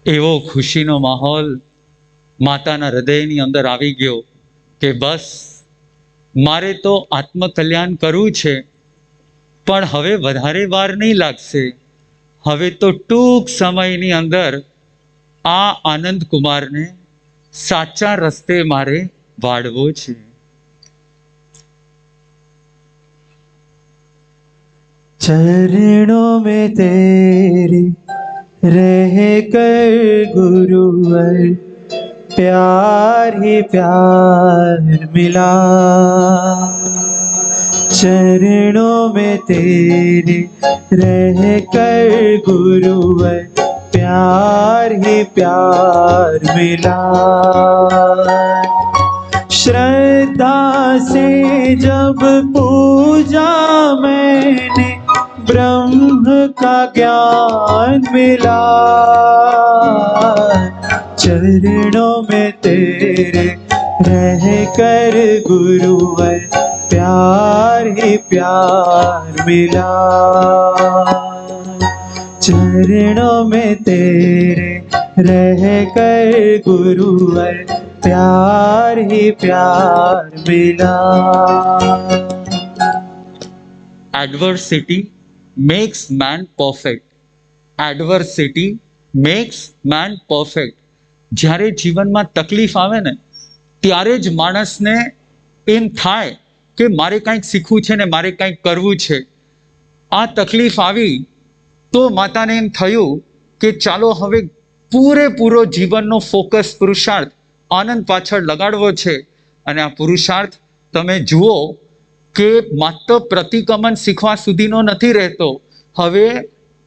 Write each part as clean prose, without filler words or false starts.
એવો ખુશીનો માહોલ માતાના હૃદયની અંદર આવી ગયો કે બસ મારે તો આત્મકલ્યાણ કરવું છે, પણ હવે વધારે વાર નહીં લાગશે. હવે તો ટૂંક સમયની અંદર આ આનંદ કુમારને સાચા રસ્તે મારે વાળવો છે. चरणों में तेरे रह कर गुरुवर प्यार ही प्यार मिला. चरणों में तेरे रह कर गुरुवर प्यार ही प्यार मिला. श्रद्धा से जब पूजा मैंने ब्रह्म का ज्ञान मिला. चरणों में तेरे रह कर गुरुवर प्यार ही प्यार मिला. चरणों में तेरे रह कर गुरुवर प्यार ही प्यार मिला. Adversity makes man perfect. Adversity makes man perfect. જ્યારે જીવનમાં તકલીફ આવે ને ત્યારે જ માણસને એમ થાય કે મારે કંઈક શીખવું છે ને મારે કંઈક કરવું છે. આ તકલીફ આવી તો માતાને એમ થયું કે ચાલો હવે પૂરેપૂરો જીવનનો ફોકસ પુરુષાર્થ આનંદ પાછળ લગાડવો છે. અને આ પુરુષાર્થ તમે જુઓ કે માત્ર પ્રતિક્રમણ શીખવા સુધીનો નથી રહેતો. હવે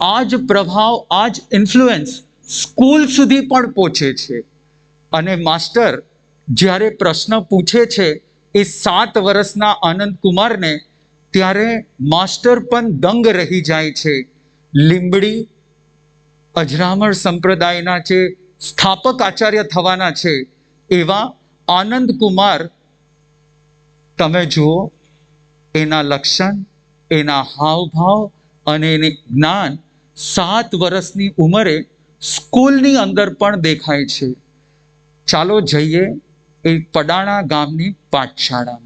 આ જ પ્રભાવ, આ જ ઇન્ફ્લુઅન્સ સ્કૂલ સુધી પણ પહોંચે છે. અને માસ્ટર જ્યારે પ્રશ્ન પૂછે છે એ 7 વર્ષના આનંદ કુમારને, ત્યારે માસ્ટર પણ દંગ રહી જાય છે. લીંબડી અજરામર સંપ્રદાયના જે સ્થાપક આચાર્ય થવાના છે એવા આનંદ કુમાર, તમે જુઓ એના લક્ષણ, એના હાવભાવ અને એનું જ્ઞાન 7 વર્ષની ઉંમરે સ્કૂલની અંદર પણ દેખાય છે. ચાલો જઈએ એ પડાણા ગામની પાઠશાળામાં.